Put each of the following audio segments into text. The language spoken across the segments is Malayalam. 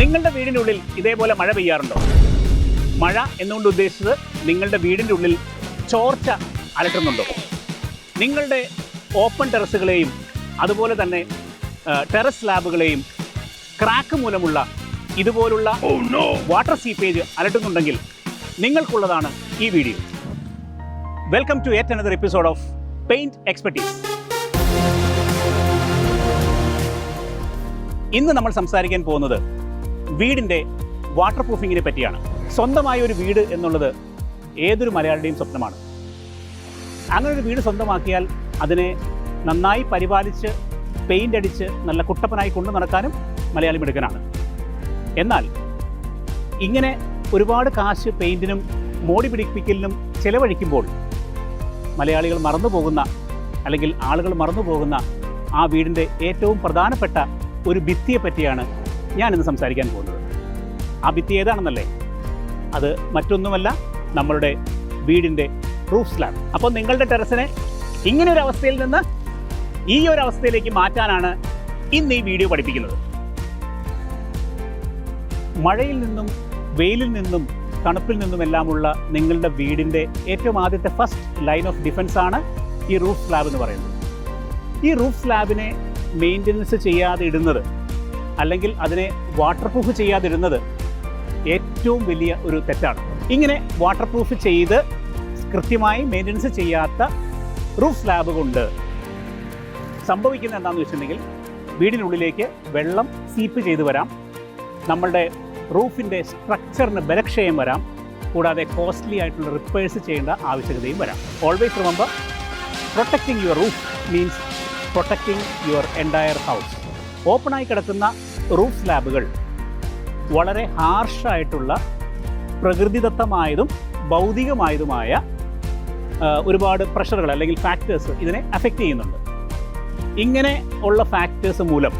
നിങ്ങളുടെ വീടിനുള്ളിൽ ഇതേപോലെ മഴ പെയ്യാറുണ്ടോ? മഴ എന്നുകൊണ്ട് ഉദ്ദേശിച്ചത് നിങ്ങളുടെ വീടിൻ്റെ ഉള്ളിൽ ചോർച്ച അലട്ടുന്നുണ്ടോ? നിങ്ങളുടെ ഓപ്പൺ ടെറസുകളെയും അതുപോലെ തന്നെ ടെറസ് സ്ലാബുകളെയും ക്രാക്ക് മൂലമുള്ള ഇതുപോലുള്ള വാട്ടർ സീപ്പേജ് അലട്ടുന്നുണ്ടെങ്കിൽ നിങ്ങൾക്കുള്ളതാണ് ഈ video. Welcome to yet another episode of paint expertise. ഇന്ന് നമ്മൾ സംസാരിക്കാൻ പോകുന്നത് വീടിൻ്റെ വാട്ടർ പ്രൂഫിങ്ങിനെ പറ്റിയാണ്. സ്വന്തമായ ഒരു വീട് എന്നുള്ളത് ഏതൊരു മലയാളിയുടെയും സ്വപ്നമാണ്. അങ്ങനെ ഒരു വീട് സ്വന്തമാക്കിയാൽ അതിനെ നന്നായി പരിപാലിച്ച് പെയിൻ്റ് അടിച്ച് നല്ല കുട്ടപ്പനായി കൊണ്ടു നടക്കാനും മലയാളി മിടുക്കനാണ്. എന്നാൽ ഇങ്ങനെ ഒരുപാട് കാശ് പെയിൻറ്റിനും മോടി പിടിപ്പിക്കലിനും ചിലവഴിക്കുമ്പോൾ മലയാളികൾ മറന്നുപോകുന്ന അല്ലെങ്കിൽ ആളുകൾ മറന്നുപോകുന്ന ആ വീടിൻ്റെ ഏറ്റവും പ്രധാനപ്പെട്ട ഒരു ഭിത്തിയെ പറ്റിയാണ് ഞാനിന്ന് സംസാരിക്കാൻ പോകുന്നത്. ആ ഭിത്തി ഏതാണെന്നല്ലേ? അത് മറ്റൊന്നുമല്ല, നമ്മളുടെ വീടിൻ്റെ റൂഫ് സ്ലാബ്. അപ്പോൾ നിങ്ങളുടെ ടെറസിനെ ഇങ്ങനെ ഒരു അവസ്ഥയിൽ നിന്ന് ഈ ഒരു അവസ്ഥയിലേക്ക് മാറ്റാനാണ് ഇന്ന് ഈ വീഡിയോ പഠിപ്പിക്കുന്നത്. മഴയിൽ നിന്നും വെയിലിൽ നിന്നും തണുപ്പിൽ നിന്നുമെല്ലാമുള്ള നിങ്ങളുടെ വീടിൻ്റെ ഏറ്റവും ആദ്യത്തെ ഫസ്റ്റ് ലൈൻ ഓഫ് ഡിഫൻസ് ആണ് ഈ റൂഫ് സ്ലാബ് എന്ന് പറയുന്നത്. ഈ റൂഫ് സ്ലാബിനെ മെയിൻ്റനൻസ് ചെയ്യാതെ ഇടുന്നത് അല്ലെങ്കിൽ അതിനെ വാട്ടർ പ്രൂഫ് ചെയ്യാതിരുന്നത് ഏറ്റവും വലിയ ഒരു തെറ്റാണ്. ഇങ്ങനെ വാട്ടർ പ്രൂഫ് ചെയ്ത് കൃത്യമായി മെയിൻ്റനൻസ് ചെയ്യാത്ത റൂഫ് സ്ലാബ് കൊണ്ട് സംഭവിക്കുന്നത് എന്താണെന്ന് വെച്ചിട്ടുണ്ടെങ്കിൽ വീടിനുള്ളിലേക്ക് വെള്ളം സീപ്പ് ചെയ്ത് വരാം, നമ്മളുടെ റൂഫിൻ്റെ സ്ട്രക്ചറിന് ബലക്ഷയം വരാം, കൂടാതെ കോസ്റ്റ്ലി ആയിട്ടുള്ള റിപ്പയേഴ്സ് ചെയ്യേണ്ട ആവശ്യകതയും വരാം. Always remember, protecting your roof means protecting your entire house. ഓപ്പണായി കിടക്കുന്ന റൂഫ് സ്ലാബുകൾ വളരെ ഹാർഷായിട്ടുള്ള പ്രകൃതിദത്തമായതും ഭൗതികമായതുമായ ഒരുപാട് പ്രഷറുകൾ അല്ലെങ്കിൽ ഫാക്ടേഴ്സ് ഇതിനെ അഫക്റ്റ് ചെയ്യുന്നുണ്ട്. ഇങ്ങനെ ഉള്ള ഫാക്ടേഴ്സ് മൂലം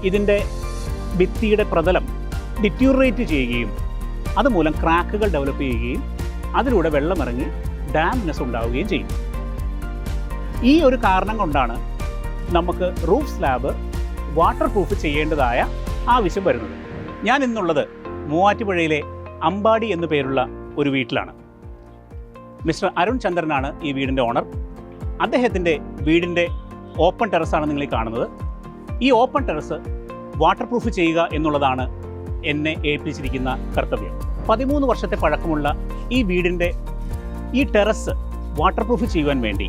ഇതിൻ്റെ ഭിത്തിയുടെ പ്രതലം ഡിറ്റ്യൂറേറ്റ് ചെയ്യുകയും അതുമൂലം ക്രാക്കുകൾ ഡെവലപ്പ് ചെയ്യുകയും അതിലൂടെ വെള്ളമിറങ്ങി ഡാംനെസ് ഉണ്ടാവുകയും ചെയ്യും. ഈ ഒരു കാരണം കൊണ്ടാണ് നമുക്ക് റൂഫ് സ്ലാബ് വാട്ടർ പ്രൂഫ് ചെയ്യേണ്ടതായ ആവശ്യം വരുന്നത്. ഞാൻ ഇന്നുള്ളത് മൂവാറ്റുപുഴയിലെ അമ്പാടി എന്നു പേരുള്ള ഒരു വീട്ടിലാണ്. മിസ്റ്റർ അരുൺ ചന്ദ്രനാണ് ഈ വീടിൻ്റെ ഓണർ. അദ്ദേഹത്തിൻ്റെ വീടിൻ്റെ ഓപ്പൺ ടെറസാണ് നിങ്ങൾ കാണുന്നത്. ഈ ഓപ്പൺ ടെറസ് വാട്ടർ പ്രൂഫ് ചെയ്യുക എന്നുള്ളതാണ് എന്നെ ഏൽപ്പിച്ചിരിക്കുന്ന കർത്തവ്യം. 13 വർഷത്തെ പഴക്കമുള്ള ഈ വീടിൻ്റെ ഈ ടെറസ് വാട്ടർ പ്രൂഫ് ചെയ്യുവാൻ വേണ്ടി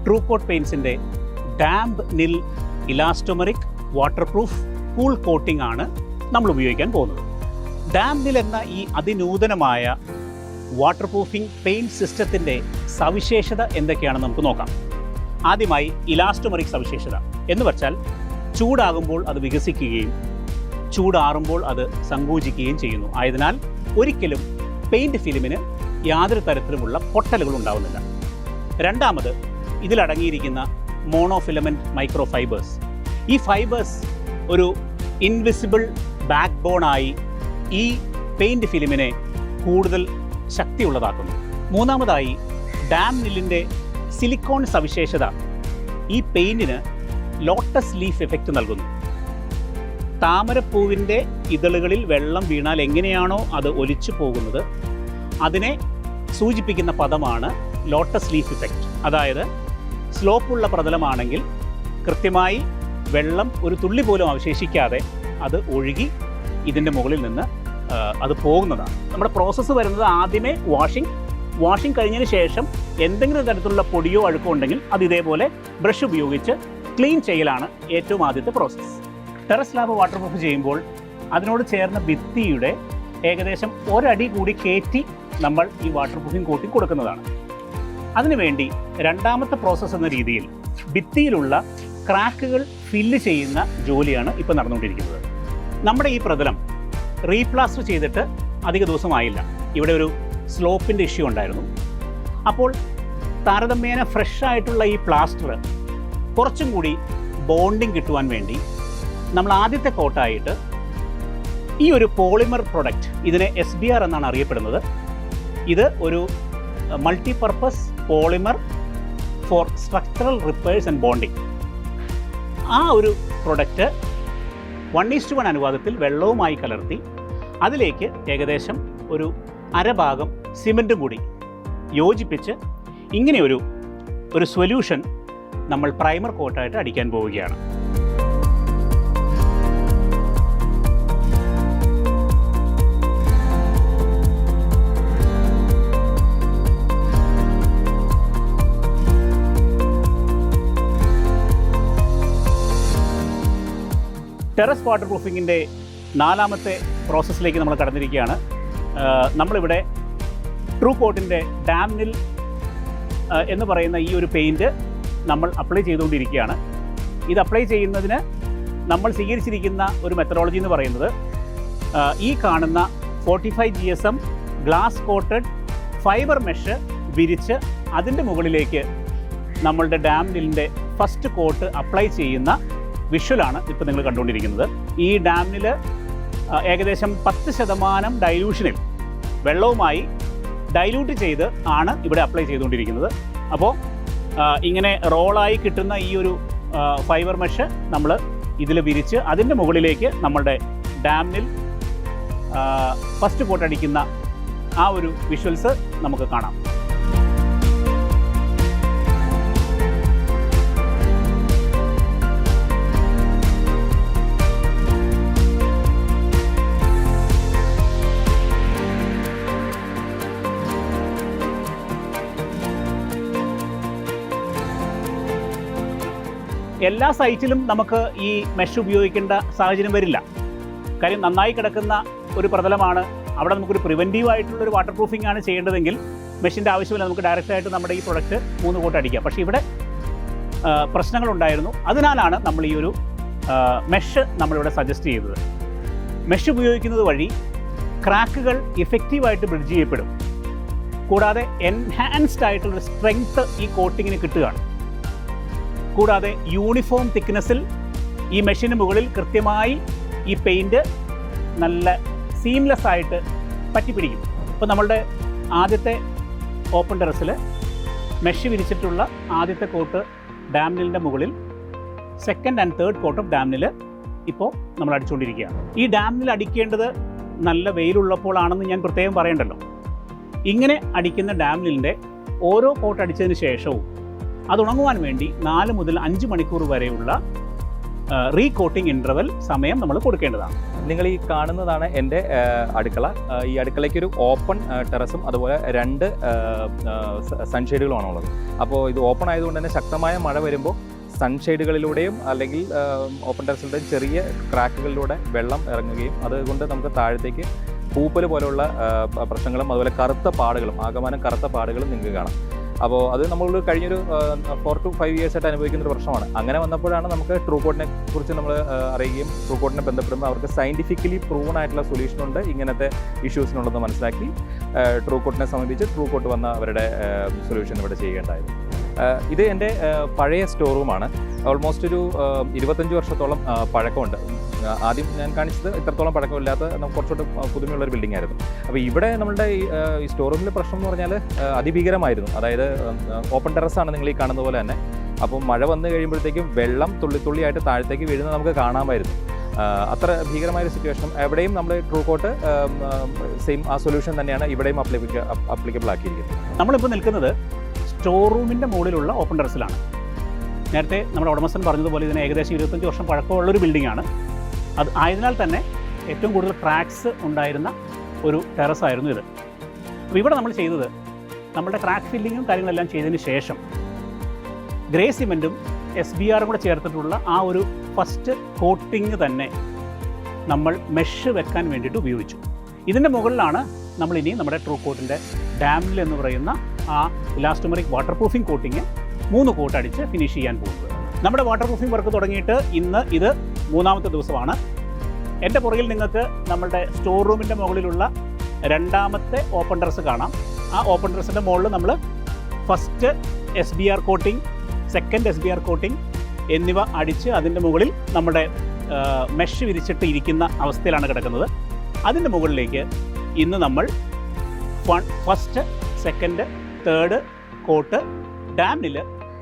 ട്രൂകോട്ട് പെയിൻസിൻ്റെ ഡാംപ് നിൽ elastomeric water proof cool coating ആണ് നമ്മൾ ഉപയോഗിക്കാൻ പോകുന്നത്. ഡാംപ് നിൽ എന്ന ഈ അതിനൂതനമായ വാട്ടർ പ്രൂഫിംഗ് പെയിൻറ്റ് സിസ്റ്റത്തിൻ്റെ സവിശേഷത എന്തൊക്കെയാണെന്ന് നമുക്ക് നോക്കാം. ആദ്യമായി ഇലാസ്റ്റോമെറിക് സവിശേഷത എന്ന് വെച്ചാൽ ചൂടാകുമ്പോൾ അത് വികസിക്കുകയും ചൂടാറുമ്പോൾ അത് സങ്കോചിക്കുകയും ചെയ്യുന്നു. ആയതിനാൽ ഒരിക്കലും പെയിൻറ്റ് ഫിലിമിന് യാതൊരു തരത്തിലുമുള്ള പൊട്ടലുകൾ ഉണ്ടാവുന്നില്ല. രണ്ടാമത്, ഇതിലടങ്ങിയിരിക്കുന്ന മോണോഫിലമെൻറ്റ് മൈക്രോ ഫൈബേഴ്സ്. ഈ ഫൈബേഴ്സ് ഒരു ഇൻവിസിബിൾ ബാക്ക് ബോണായി ഈ പെയിൻറ്റ് ഫിലിമിനെ കൂടുതൽ ശക്തിയുള്ളതാക്കുന്നു. മൂന്നാമതായി, ഡാംപ് നില്ലിൻ്റെ സിലിക്കോൺ സവിശേഷത ഈ പെയിൻറ്റിന് ലോട്ടസ് ലീഫ് എഫക്റ്റ് നൽകുന്നു. താമരപ്പൂവിൻ്റെ ഇതളുകളിൽ വെള്ളം വീണാൽ എങ്ങനെയാണോ അത് ഒലിച്ചു പോകുന്നത്, അതിനെ സൂചിപ്പിക്കുന്ന പദമാണ് ലോട്ടസ് ലീഫ് ഇഫക്റ്റ്. അതായത് സ്ലോപ്പുള്ള പ്രതലമാണെങ്കിൽ കൃത്യമായി വെള്ളം ഒരു തുള്ളി പോലും അവശേഷിക്കാതെ അത് ഒഴുകി ഇതിൻ്റെ മുകളിൽ നിന്ന് അത് പോകുന്നതാണ്. നമ്മുടെ പ്രോസസ്സ് വരുന്നത് ആദ്യമേ വാഷിംഗ് കഴിഞ്ഞതിന് ശേഷം എന്തെങ്കിലും തരത്തിലുള്ള പൊടിയോ അഴുക്കോ ഉണ്ടെങ്കിൽ അത് ഇതേപോലെ ബ്രഷ് ഉപയോഗിച്ച് ക്ലീൻ ചെയ്യലാണ് ഏറ്റവും ആദ്യത്തെ process. Terrace slab water proof ചെയ്യുമ്പോൾ അതിനോട് ചേർന്ന ഭിത്തിയുടെ ഏകദേശം ഒരടി കൂടി കയറ്റി നമ്മൾ ഈ വാട്ടർ പ്രൂഫിംഗ് കോട്ടിംഗ് കൊടുക്കുന്നതാണ്. അതിനുവേണ്ടി രണ്ടാമത്തെ പ്രോസസ്സ് എന്ന രീതിയിൽ ഭിത്തിയിലുള്ള ക്രാക്കുകൾ ഫില്ല് ചെയ്യുന്ന ജോലിയാണ് ഇപ്പോൾ നടന്നുകൊണ്ടിരിക്കുന്നത്. നമ്മുടെ ഈ പ്രതലം റീപ്ലാസ്റ്റർ ചെയ്തിട്ട് അധിക ദിവസമായില്ല. ഇവിടെ ഒരു സ്ലോപ്പിൻ്റെ ഇഷ്യൂ ഉണ്ടായിരുന്നു. അപ്പോൾ താരതമ്യേന ഫ്രഷ് ആയിട്ടുള്ള ഈ പ്ലാസ്റ്റർ കുറച്ചും കൂടി ബോണ്ടിങ് കിട്ടുവാൻ വേണ്ടി നമ്മൾ ആദ്യത്തെ കോട്ടായിട്ട് ഈ ഒരു പോളിമർ പ്രൊഡക്റ്റ്, ഇതിനെ SBR എന്നാണ് അറിയപ്പെടുന്നത്. ഇത് ഒരു multipurpose polymer for structural repairs and bonding. ആ ഒരു പ്രൊഡക്റ്റ് 1:1 അനുപാതത്തിൽ വെള്ളവുമായി കലർത്തി അതിലേക്ക് ഏകദേശം ഒരു അരഭാഗം സിമൻറ്റും കൂടി യോജിപ്പിച്ച് ഇങ്ങനെ ഒരു സൊല്യൂഷൻ നമ്മൾ പ്രൈമർ കോട്ടായിട്ട് അടിക്കാൻ പോവുകയാണ്. ടെറസ് വാട്ടർ പ്രൂഫിങ്ങിൻ്റെ 4ാമത്തെ പ്രോസസ്സിലേക്ക് നമ്മൾ കടന്നിരിക്കുകയാണ്. നമ്മളിവിടെ ട്രൂ കോട്ടിൻ്റെ ഡാംനിൽ എന്ന് പറയുന്ന ഈ ഒരു പെയിൻറ്റ് നമ്മൾ അപ്ലൈ ചെയ്തുകൊണ്ടിരിക്കുകയാണ്. ഇത് അപ്ലൈ ചെയ്യുന്നതിന് നമ്മൾ സ്വീകരിച്ചിരിക്കുന്ന ഒരു മെത്തഡോളജി എന്ന് പറയുന്നത് ഈ കാണുന്ന 45 GSM glass coated fibre mesh വിരിച്ച് അതിൻ്റെ മുകളിലേക്ക് നമ്മളുടെ ഡാംനിലിൻ്റെ ഫസ്റ്റ് കോട്ട് അപ്ലൈ ചെയ്യുന്ന വിഷ്വലാണ് ഇപ്പോൾ നിങ്ങൾ കണ്ടുകൊണ്ടിരിക്കുന്നത്. ഈ ഡാമിൽ ഏകദേശം 10% ഡൈല്യൂഷനിൽ വെള്ളവുമായി ഡൈല്യൂട്ട് ചെയ്ത് ആണ് ഇവിടെ അപ്ലൈ ചെയ്തുകൊണ്ടിരിക്കുന്നത്. അപ്പോൾ ഇങ്ങനെ റോളായി കിട്ടുന്ന ഈ ഒരു ഫൈബർ മെഷ് നമ്മൾ ഇതിൽ വിരിച്ച് അതിൻ്റെ മുകളിലേക്ക് നമ്മളുടെ ഡാമിൽ ഫസ്റ്റ് കോട്ട് അടിക്കുന്ന ആ ഒരു വിഷ്വൽസ് നമുക്ക് കാണാം. എല്ലാ സൈറ്റിലും നമുക്ക് ഈ മെഷ് ഉപയോഗിക്കേണ്ട സാഹചര്യം വരില്ല. കാര്യം നന്നായി കിടക്കുന്ന ഒരു പ്രതലമാണ്, അവിടെ നമുക്കൊരു പ്രിവെൻറ്റീവ് ആയിട്ടുള്ളൊരു വാട്ടർ പ്രൂഫിംഗ് ആണ് ചെയ്യേണ്ടതെങ്കിൽ മെഷിൻ്റെ ആവശ്യമില്ല, നമുക്ക് ഡയറക്റ്റായിട്ട് നമ്മുടെ ഈ പ്രൊഡക്റ്റ് 3 കോട്ട് അടിക്കാം. പക്ഷേ ഇവിടെ പ്രശ്നങ്ങളുണ്ടായിരുന്നു. അതിനാലാണ് നമ്മൾ ഈ ഒരു മെഷ് നമ്മളിവിടെ സജസ്റ്റ് ചെയ്തത്. മെഷ് ഉപയോഗിക്കുന്നത് വഴി ക്രാക്കുകൾ ഇഫക്റ്റീവായിട്ട് ബ്രിഡ്ജ് ചെയ്യപ്പെടും. കൂടാതെ എൻഹാൻസ്ഡ് ആയിട്ടുള്ളൊരു സ്ട്രെങ്ത്ത് ഈ കോട്ടിങ്ങിന് കിട്ടുകയാണ്. കൂടാതെ യൂണിഫോം തിക്നെസ്സിൽ ഈ മെഷീന് മുകളിൽ കൃത്യമായി ഈ പെയിൻറ്റ് നല്ല സീംലെസ് ആയിട്ട് പറ്റിപ്പിടിക്കും. ഇപ്പോൾ നമ്മളുടെ ആദ്യത്തെ ഓപ്പൺ ടെറസിൽ മെഷ് വിരിച്ചിട്ടുള്ള ആദ്യത്തെ കോട്ട് ഡാംനിലിൻ്റെ മുകളിൽ second and third coat of Damnil ഇപ്പോൾ നമ്മൾ അടിച്ചുകൊണ്ടിരിക്കുകയാണ്. ഈ ഡാംനിൽ അടിക്കേണ്ടത് നല്ല വെയിലുള്ളപ്പോഴാണെന്ന് ഞാൻ പ്രത്യേകം പറയണ്ടല്ലോ. ഇങ്ങനെ അടിക്കുന്ന ഡാംനിലിൻ്റെ ഓരോ കോട്ട് അടിച്ചതിന് ശേഷവും അത് ഉണങ്ങുവാൻ വേണ്ടി 4 മുതൽ 5 മണിക്കൂർ വരെയുള്ള റീകോട്ടിംഗ് ഇൻ്റർവൽ സമയം നമ്മൾ കൊടുക്കേണ്ടതാണ്. നിങ്ങൾ ഈ കാണുന്നതാണ് എൻ്റെ അടുക്കള. ഈ അടുക്കളയ്ക്കൊരു ഓപ്പൺ ടെറസും അതുപോലെ 2 സൺഷെയ്ഡുകളുമാണുള്ളത്. അപ്പോൾ ഇത് ഓപ്പൺ ആയതുകൊണ്ട് തന്നെ ശക്തമായ മഴ വരുമ്പോൾ സൺഷെയ്ഡുകളിലൂടെയും അല്ലെങ്കിൽ ഓപ്പൺ ടെറസിലൂടെയും ചെറിയ ക്രാക്കുകളിലൂടെ വെള്ളം ഇറങ്ങുകയും അതുകൊണ്ട് നമുക്ക് താഴത്തേക്ക് പൂപ്പൽ പോലുള്ള പ്രശ്നങ്ങളും അതുപോലെ കറുത്ത പാടുകളും ആകമാനം കറുത്ത പാടുകളും നിങ്ങൾക്ക് കാണാം. അപ്പോൾ അത് നമ്മൾ കഴിഞ്ഞൊരു 4 to 5 years ആയിട്ട് അനുഭവിക്കുന്ന ഒരു പ്രശ്നമാണ്. അങ്ങനെ വന്നപ്പോഴാണ് നമുക്ക് ട്രൂ കോട്ടിനെ കുറിച്ച് നമ്മൾ അറിയുകയും ട്രൂ കോട്ടിനെ ബന്ധപ്പെടുമ്പോൾ അവർക്ക് സയൻറ്റിഫിക്കലി പ്രൂവൺ ആയിട്ടുള്ള സൊല്യൂഷൻ ഉണ്ട് ഇങ്ങനത്തെ ഇഷ്യൂസിനുള്ളത് മനസ്സിലാക്കി ട്രൂ കോട്ടിനെ സമീപിച്ച് ട്രൂ കോട്ട് വന്ന അവരുടെ സൊല്യൂഷൻ ഇവിടെ ചെയ്യേണ്ടായത്. ഇത് എൻ്റെ പഴയ സ്റ്റോർ റൂമാണ്. ഓൾമോസ്റ്റ് ഒരു 25 വർഷത്തോളം പഴക്കമുണ്ട്. ആദ്യം ഞാൻ കാണിച്ചത് ഇത്രത്തോളം പഴക്കമില്ലാത്ത കുറച്ചുകൂടെ പുതുമയുള്ളൊരു ബിൽഡിംഗ് ആയിരുന്നു. അപ്പോൾ ഇവിടെ നമ്മളുടെ ഈ സ്റ്റോർ റൂമിലെ പ്രശ്നം എന്ന് പറഞ്ഞാൽ അതിഭീകരമായിരുന്നു. അതായത് ഓപ്പൺ ടെറസാണ് നിങ്ങൾ ഈ കാണുന്ന പോലെ തന്നെ. അപ്പോൾ മഴ വന്നു കഴിയുമ്പോഴത്തേക്കും വെള്ളം തുള്ളിയായിട്ട് താഴത്തേക്ക് വീഴുന്നത് നമുക്ക് കാണാമായിരുന്നു. അത്ര ഭീകരമായൊരു സിറ്റുവേഷൻ. എവിടെയും നമ്മൾ ട്രൂ കോട്ട് സെയിം ആ സൊല്യൂഷൻ തന്നെയാണ് ഇവിടെയും അപ്ലിക്കബിൾ ആക്കിയിരിക്കുന്നത്. നമ്മളിപ്പോൾ നിൽക്കുന്നത് സ്റ്റോർ റൂമിൻ്റെ മുകളിലുള്ള ഓപ്പൺ ടെറസിലാണ്. നേരത്തെ നമ്മുടെ ഉടമസ്ഥൻ പറഞ്ഞതുപോലെ ഇതിന് ഏകദേശം 25 വർഷം പഴക്കമുള്ളൊരു ബിൽഡിങ്ങാണ്. അത് ആയതിനാൽ തന്നെ ഏറ്റവും കൂടുതൽ ക്രാക്സ് ഉണ്ടായിരുന്ന ഒരു ടെറസായിരുന്നു ഇത്. അപ്പോൾ ഇവിടെ നമ്മൾ ചെയ്തത് നമ്മുടെ ക്രാക്ക് ഫില്ലിങ്ങും കാര്യങ്ങളെല്ലാം ചെയ്തതിന് ശേഷം ഗ്രേ സിമെൻറ്റും SBR കൂടെ ചേർത്തിട്ടുള്ള ആ ഒരു ഫസ്റ്റ് കോട്ടിങ് തന്നെ നമ്മൾ മെഷ് വെക്കാൻ വേണ്ടിയിട്ട് ഉപയോഗിച്ചു. ഇതിൻ്റെ മുകളിലാണ് നമ്മളിനി നമ്മുടെ ട്രൂ കോട്ടിൻ്റെ ഡാംനിൽ എന്ന് പറയുന്ന ആ elastomeric waterproofing coating 3 coat അടിച്ച് ഫിനിഷ് ചെയ്യാൻ പോകുന്നത്. നമ്മുടെ വാട്ടർ പ്രൂഫിംഗ് വർക്ക് തുടങ്ങിയിട്ട് ഇന്ന് ഇത് 3ാമത്തെ ദിവസമാണ്. എൻ്റെ പുറകിൽ നിങ്ങൾക്ക് നമ്മുടെ സ്റ്റോർ റൂമിൻ്റെ മുകളിലുള്ള 2ാമത്തെ ഓപ്പൺ ടെറസ് കാണാം. ആ ഓപ്പൺ ടെറസിൻ്റെ മുകളിൽ നമ്മൾ first SBR coating, second SBR coating എന്നിവ അടിച്ച് അതിൻ്റെ മുകളിൽ നമ്മുടെ മെഷ് വിരിച്ചിട്ട് ഇരിക്കുന്ന അവസ്ഥയിലാണ് കിടക്കുന്നത്. അതിൻ്റെ മുകളിലേക്ക് ഇന്ന് നമ്മൾ ഫസ്റ്റ്, സെക്കൻഡ്, തേർഡ് കോട്ട് ഡാംനിൽ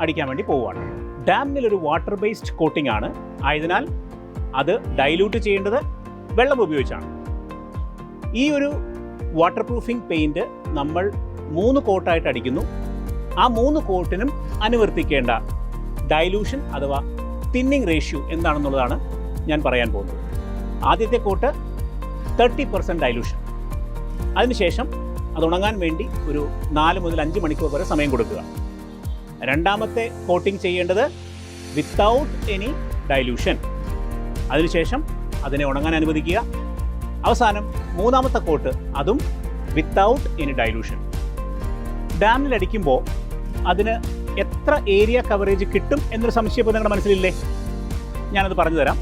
അടിക്കാൻ വേണ്ടി പോവുകയാണ്. ഡാംനിൽ ഒരു വാട്ടർ ബേസ്ഡ് കോട്ടിംഗ് ആണ്. ആയതിനാൽ അത് ഡൈല്യൂട്ട് ചെയ്യേണ്ടത് വെള്ളം ഉപയോഗിച്ചാണ്. ഈ ഒരു വാട്ടർ പ്രൂഫിംഗ് പെയിൻറ്റ് നമ്മൾ 3 കോട്ടായിട്ട് അടിക്കുന്നു. ആ 3 കോട്ടിനും അനുവർത്തിക്കേണ്ട ഡൈലൂഷൻ അഥവാ തിന്നിങ് റേഷ്യോ എന്താണെന്നുള്ളതാണ് ഞാൻ പറയാൻ പോകുന്നത്. ആദ്യത്തെ കോട്ട് 30% ഡൈലൂഷൻ. അതിനുശേഷം അത് ഉണങ്ങാൻ വേണ്ടി ഒരു 4 മുതൽ 5 മണിക്കൂർ വരെ സമയം കൊടുക്കുക. രണ്ടാമത്തെ കോട്ടിംഗ് ചെയ്യേണ്ടത് വിത്തൗട്ട് എനി ഡൈലൂഷൻ. അതിനുശേഷം അതിനെ ഉണങ്ങാൻ അനുവദിക്കുക. അവസാനം 3ാമത്തെ കോട്ട്, അതും വിത്തൗട്ട് എനി ഡൈലൂഷൻ. ഡാമിൽ അടിക്കുമ്പോൾ അതിന് എത്ര ഏരിയ കവറേജ് കിട്ടും എന്നൊരു സംശയം ഇപ്പോൾ നിങ്ങളുടെ മനസ്സിലില്ലേ? ഞാനത് പറഞ്ഞു തരാം.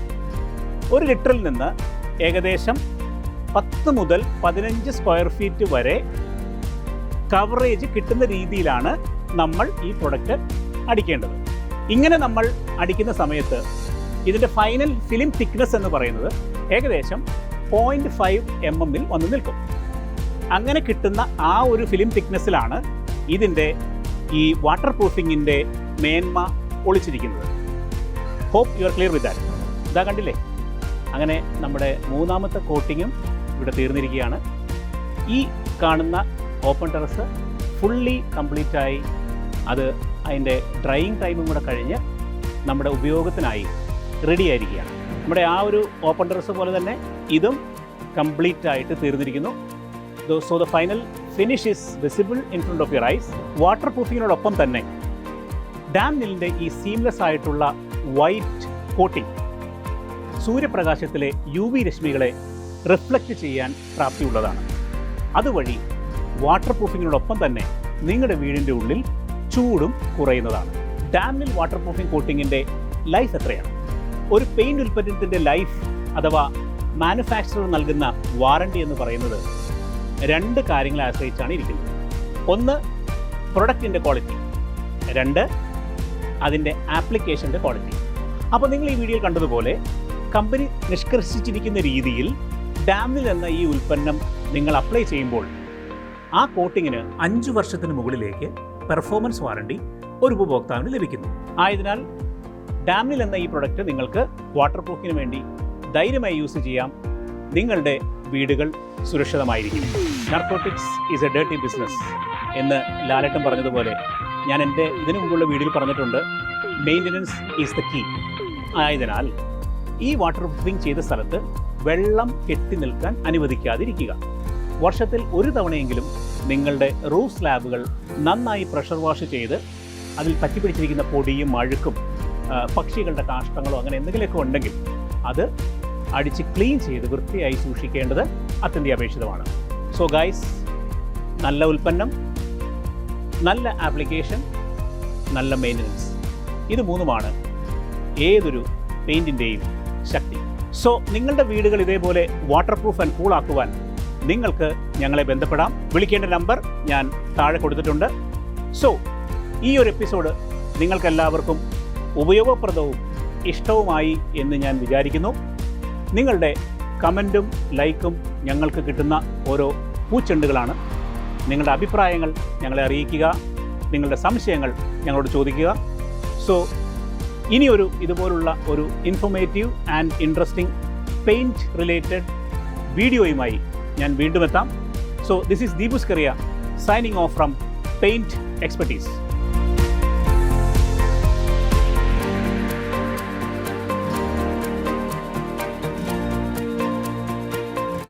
1 ലിറ്ററിൽ നിന്ന് ഏകദേശം 10 മുതൽ 15 സ്ക്വയർ ഫീറ്റ് വരെ കവറേജ് കിട്ടുന്ന രീതിയിലാണ് നമ്മൾ ഈ പ്രൊഡക്റ്റ് അടിക്കേണ്ടത്. ഇങ്ങനെ നമ്മൾ അടിക്കുന്ന സമയത്ത് ഇതിൻ്റെ ഫൈനൽ ഫിലിം തിക്നെസ് എന്ന് പറയുന്നത് ഏകദേശം 0.5 mm വന്ന് നിൽക്കും. അങ്ങനെ കിട്ടുന്ന ആ ഒരു ഫിലിം തിക്നെസ്സിലാണ് ഇതിൻ്റെ ഈ വാട്ടർ പ്രൂഫിങ്ങിൻ്റെ മേന്മ ഒളിച്ചിരിക്കുന്നത്. Hope you are clear with that. ഇതാ കണ്ടില്ലേ? അങ്ങനെ നമ്മുടെ 3ാമത്തെ കോട്ടിങ്ങും ഇവിടെ തീർന്നിരിക്കുകയാണ്. ഈ കാണുന്ന ഓപ്പൺ ടെറസ് ഫുള്ളി കംപ്ലീറ്റായി അത് അതിൻ്റെ ഡ്രൈയിങ് ടൈമും കൂടെ കഴിഞ്ഞ് നമ്മുടെ ഉപയോഗത്തിനായി റെഡി ആയിരിക്കുകയാണ്. നമ്മുടെ ആ ഒരു ഓപ്പൺ ടെറസ് പോലെ തന്നെ ഇതും കംപ്ലീറ്റ് ആയിട്ട് തീർന്നിരിക്കുന്നു. So the final finish is visible in front of your eyes. Water പ്രൂഫിങ്ങിനോടൊപ്പം തന്നെ ഡാം നില്ലിൻ്റെ ഈ സീംലെസ് ആയിട്ടുള്ള വൈറ്റ് കോട്ടിംഗ് സൂര്യപ്രകാശത്തിലെ UV രശ്മികളെ റിഫ്ലക്റ്റ് ചെയ്യാൻ പ്രാപ്തിയുള്ളതാണ്. അതുവഴി വാട്ടർ പ്രൂഫിങ്ങിനോടൊപ്പം തന്നെ നിങ്ങളുടെ വീടിൻ്റെ ഉള്ളിൽ ചൂടും കുറയുന്നതാണ്. ഡാമിൽ വാട്ടർ പ്രൂഫിംഗ് കോട്ടിങ്ങിൻ്റെ ലൈഫ് എത്രയാണ്? ഒരു പെയിൻറ് ഉൽപ്പന്നത്തിൻ്റെ ലൈഫ് അഥവാ മാനുഫാക്ചറർ നൽകുന്ന വാറണ്ടി എന്ന് പറയുന്നത് 2 കാര്യങ്ങളെ ആശ്രയിച്ചാണ് ഇരിക്കുന്നത്. 1, പ്രൊഡക്റ്റിൻ്റെ ക്വാളിറ്റി. 2, അതിൻ്റെ ആപ്ലിക്കേഷൻ്റെ ക്വാളിറ്റി. അപ്പോൾ നിങ്ങൾ ഈ വീഡിയോയിൽ കണ്ടതുപോലെ കമ്പനി നിഷ്കർഷിച്ചിരിക്കുന്ന രീതിയിൽ ഡാമിൽ എന്ന ഈ ഉൽപ്പന്നം നിങ്ങൾ അപ്ലൈ ചെയ്യുമ്പോൾ ആ കോട്ടിങ്ങിന് 5 വർഷത്തിന് മുകളിലേക്ക് പെർഫോമൻസ് വാറണ്ടി ഒരു ഉപഭോക്താവിന് ലഭിക്കുന്നു. ആയതിനാൽ ഡാമിൽ എന്ന ഈ പ്രൊഡക്റ്റ് നിങ്ങൾക്ക് വാട്ടർ പ്രൂഫിങ്ങിന് വേണ്ടി ധൈര്യമായി യൂസ് ചെയ്യാം. നിങ്ങളുടെ വീടുകൾ സുരക്ഷിതമായിരിക്കും. Narcotics is a dirty business എന്ന് ലാലേട്ടൻ പറഞ്ഞതുപോലെ ഞാൻ എൻ്റെ ഇതിനു മുമ്പുള്ള വീഡിയോയിൽ പറഞ്ഞിട്ടുണ്ട്, മെയിൻ്റനൻസ് ഈസ് ദ കീ. ആയതിനാൽ ഈ വാട്ടർ പ്രൂഫിംഗ് ചെയ്ത സ്ഥലത്ത് വെള്ളം കെട്ടി നിൽക്കാൻ അനുവദിക്കാതിരിക്കുക. വർഷത്തിൽ 1 തവണയെങ്കിലും നിങ്ങളുടെ റൂഫ് സ്ലാബുകൾ നന്നായി പ്രഷർ വാഷ് ചെയ്ത് അതിൽ പറ്റിപ്പിടിച്ചിരിക്കുന്ന പൊടിയും അഴുക്കും പക്ഷികളുടെ കാഷ്ടങ്ങളോ അങ്ങനെ എന്തെങ്കിലുമൊക്കെ ഉണ്ടെങ്കിൽ അത് അടിച്ച് ക്ലീൻ ചെയ്ത് വൃത്തിയായി സൂക്ഷിക്കേണ്ടത് അത്യന്താപേക്ഷിതമാണ്. സോ ഗൈസ്, നല്ല ഉൽപ്പന്നം, നല്ല ആപ്ലിക്കേഷൻ, നല്ല മെയിൻ്റനൻസ്, ഇത് 3ഉമാണ് ഏതൊരു പെയിൻറ്റിൻ്റെയും ശക്തി. സോ നിങ്ങളുടെ വീടുകൾ ഇതേപോലെ വാട്ടർ പ്രൂഫ് ആൻഡ് കൂൾ ആക്കുവാൻ നിങ്ങൾക്ക് ഞങ്ങളെ ബന്ധപ്പെടാം. വിളിക്കേണ്ട നമ്പർ ഞാൻ താഴെ കൊടുത്തിട്ടുണ്ട്. സോ ഈ ഒരു എപ്പിസോഡ് നിങ്ങൾക്കെല്ലാവർക്കും ഉപയോഗപ്രദവും ഇഷ്ടവുമായി എന്ന് ഞാൻ വിചാരിക്കുന്നു. നിങ്ങളുടെ കമൻറ്റും ലൈക്കും ഞങ്ങൾക്ക് കിട്ടുന്ന ഓരോ പൂച്ചെണ്ടുകളാണ്. നിങ്ങളുടെ അഭിപ്രായങ്ങൾ ഞങ്ങളെ അറിയിക്കുക, നിങ്ങളുടെ സംശയങ്ങൾ ഞങ്ങളോട് ചോദിക്കുക. സോ ഇനിയൊരു ഇതുപോലുള്ള ഒരു informative and interesting paint related വീഡിയോയുമായി ഞാൻ വീണ്ടും എത്താം. So this is ദീപുസ് Kariya signing off from paint expertise.